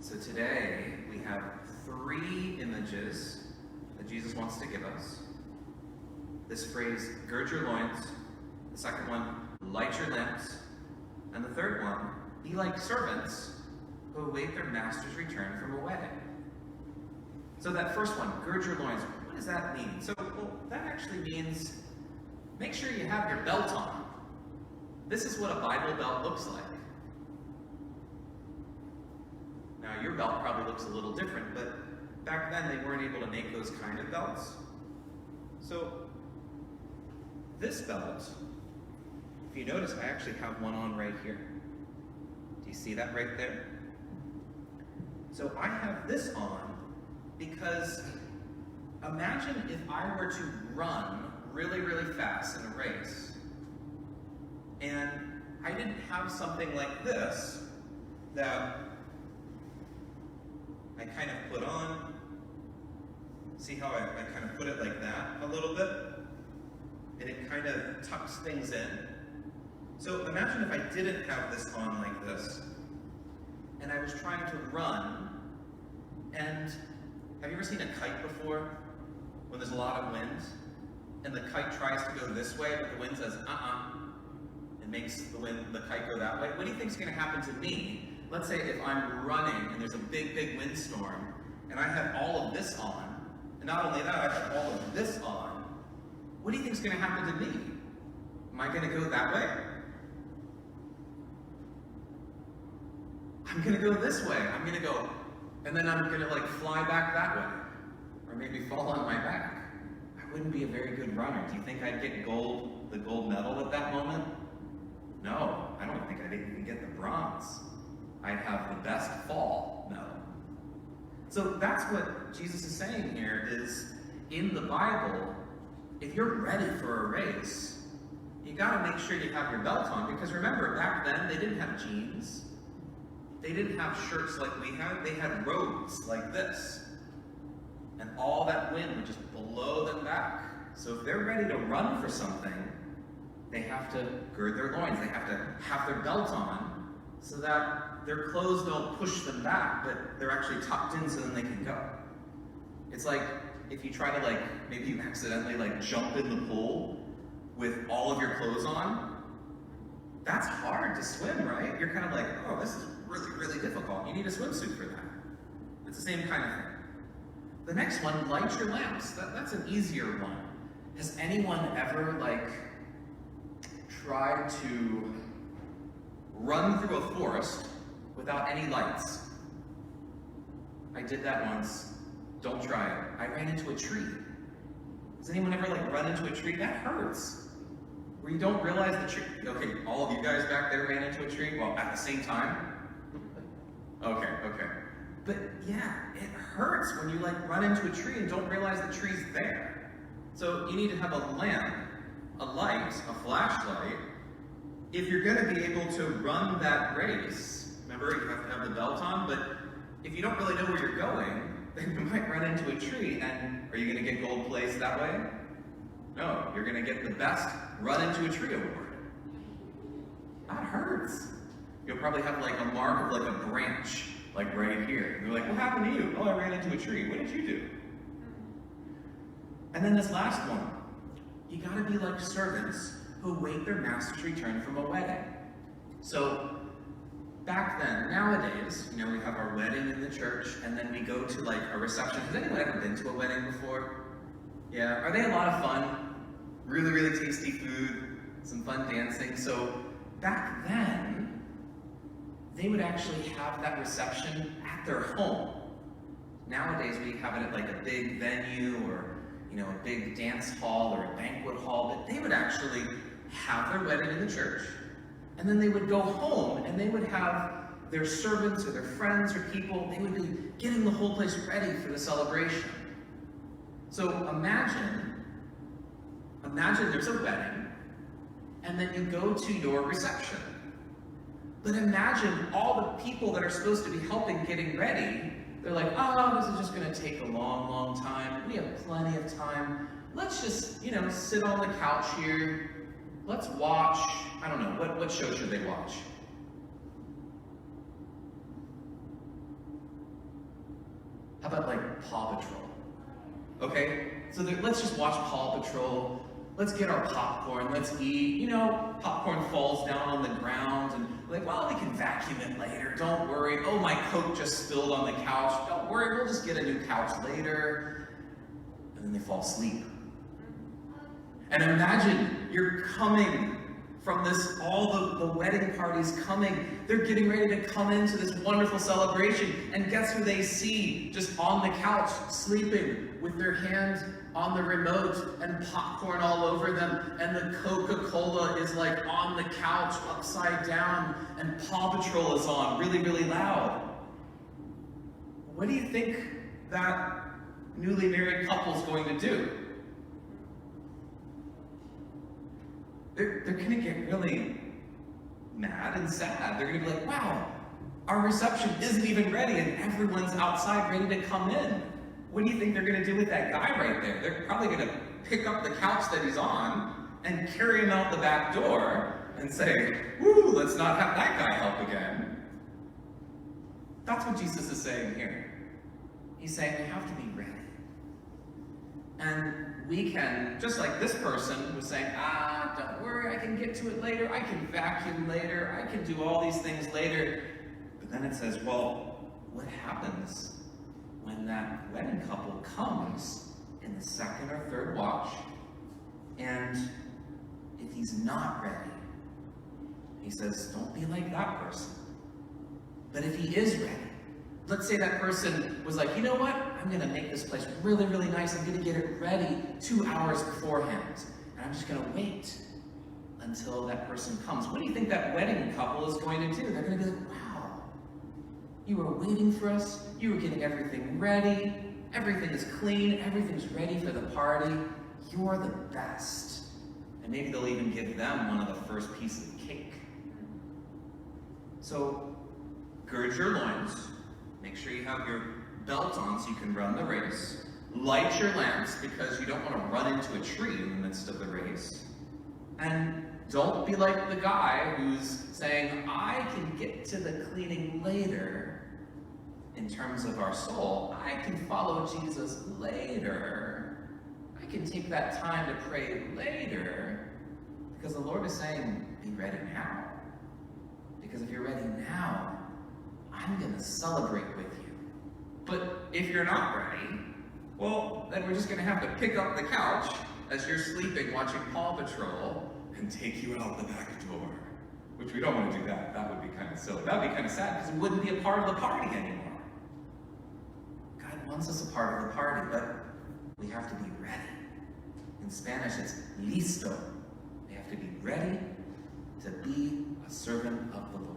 So today we have three images that Jesus wants to give us. This phrase, gird your loins. The second one, light your lamps. And the third one, be like servants who await their master's return from a wedding. So that first one, gird your loins, what does that mean? So, that actually means make sure you have your belt on. This is what a Bible belt looks like. Now, your belt probably looks a little different, but back then they weren't able to make those kind of belts. So, this belt, if you notice, I actually have one on right here. Do you see that right there? So I have this on because imagine if I were to run really, really fast in a race, and I didn't have something like this that I kind of put on. See how I kind of put it like that a little bit? And it kind of tucks things in. So imagine if I didn't have this on like this, and I was trying to run, and have you ever seen a kite before? When there's a lot of wind, and the kite tries to go this way, but the wind says, and makes the kite go that way. What do you think is going to happen to me? Let's say if I'm running, and there's a big, big windstorm, and I have all of this on, and not only that, I have all of this on. What do you think is going to happen to me? Am I going to go that way? I'm going to go this way. I'm going to go, and then I'm going to fly back that way. Or maybe fall on my back. I wouldn't be a very good runner. Do you think I'd get the gold medal at that moment? No, I don't think I'd even get the bronze. I'd have the best fall medal. So that's what Jesus is saying here is, in the Bible, if you're ready for a race, you got to make sure you have your belt on, because remember, back then they didn't have jeans. They didn't have shirts like we have. They had robes like this. And all that wind would just blow them back. So if they're ready to run for something, they have to gird their loins. They have to have their belt on so that their clothes don't push them back, but they're actually tucked in so then they can go. It's like if you try to maybe you accidentally jump in the pool with all of your clothes on. That's hard to swim, right? You're kind of like, oh, this is really, really difficult. You need a swimsuit for that. It's the same kind of thing. The next one, light your lamps. That's an easier one. Has anyone ever tried to run through a forest without any lights? I did that once. Don't try it. I ran into a tree. Has anyone ever run into a tree? That hurts. Where you don't realize the tree. Okay, all of you guys back there ran into a tree? Well, at the same time? Okay. But yeah, it hurts when you run into a tree and don't realize the tree's there. So you need to have a lamp, a light, a flashlight. If you're going to be able to run that race, remember you have to have the belt on, but if you don't really know where you're going, then you might run into a tree, and are you going to get gold place that way? No, you're going to get the best run into a tree award. That hurts. You'll probably have a mark of a branch, right here. And they're like, what happened to you? Oh, I ran into a tree. What did you do? And then this last one, you got to be like servants who await their master's return from a wedding. So back then, nowadays, we have our wedding in the church, and then we go to a reception. Has anyone ever been to a wedding before? Yeah, are they a lot of fun? Really, really tasty food, some fun dancing. So back then, they would actually have that reception at their home. Nowadays, we have it at a big venue or a big dance hall or a banquet hall, but they would actually have their wedding in the church, and then they would go home and they would have their servants or their friends or people, they would be getting the whole place ready for the celebration. So imagine there's a wedding, and then you go to your reception. But imagine all the people that are supposed to be helping getting ready, they're like, oh, this is just going to take a long, long time. We have plenty of time. Let's just, sit on the couch here. Let's watch, I don't know, what show should they watch? How about like Paw Patrol? Okay, so let's just watch Paw Patrol. Let's get our popcorn, let's eat. You know, popcorn falls down on the ground and like, well, we can vacuum it later, don't worry. Oh, my Coke just spilled on the couch. Don't worry, we'll just get a new couch later. And then they fall asleep. And imagine you're coming from this, all the wedding parties coming. They're getting ready to come into this wonderful celebration. And guess who they see just on the couch, sleeping with their hand on the remote and popcorn all over them. And the Coca-Cola is like on the couch upside down. And Paw Patrol is on really, really loud. What do you think that newly married couple is going to do? They're going to get really mad and sad. They're going to be like, wow, our reception isn't even ready and everyone's outside ready to come in. What do you think they're going to do with that guy right there? They're probably going to pick up the couch that he's on and carry him out the back door and say, woo, let's not have that guy help again. That's what Jesus is saying here. He's saying we have to be ready. And we can, just like this person was saying, don't worry, I can get to it later, I can vacuum later, I can do all these things later. But then it says, well, what happens when that wedding couple comes in the second or third watch, and if he's not ready, he says, don't be like that person. But if he is ready, let's say that person was like, you know what? I'm going to make this place really, really nice. I'm going to get it ready 2 hours beforehand. And I'm just going to wait until that person comes. What do you think that wedding couple is going to do? They're going to be like, wow, you were waiting for us. You were getting everything ready. Everything is clean. Everything's ready for the party. You're the best. And maybe they'll even give them one of the first pieces of cake. So, gird your loins. Make sure you have your belt on so you can run the race. Light your lamps because you don't want to run into a tree in the midst of the race. And don't be like the guy who's saying, I can get to the cleaning later. In terms of our soul, I can follow Jesus later. I can take that time to pray later. Because the Lord is saying, be ready now. Because if you're ready now, I'm going to celebrate with you. But if you're not ready, well, then we're just going to have to pick up the couch as you're sleeping watching Paw Patrol and take you out the back door. Which we don't want to do that. That would be kind of silly. That would be kind of sad because it wouldn't be a part of the party anymore. God wants us a part of the party, but we have to be ready. In Spanish, it's listo. We have to be ready to be a servant of the Lord.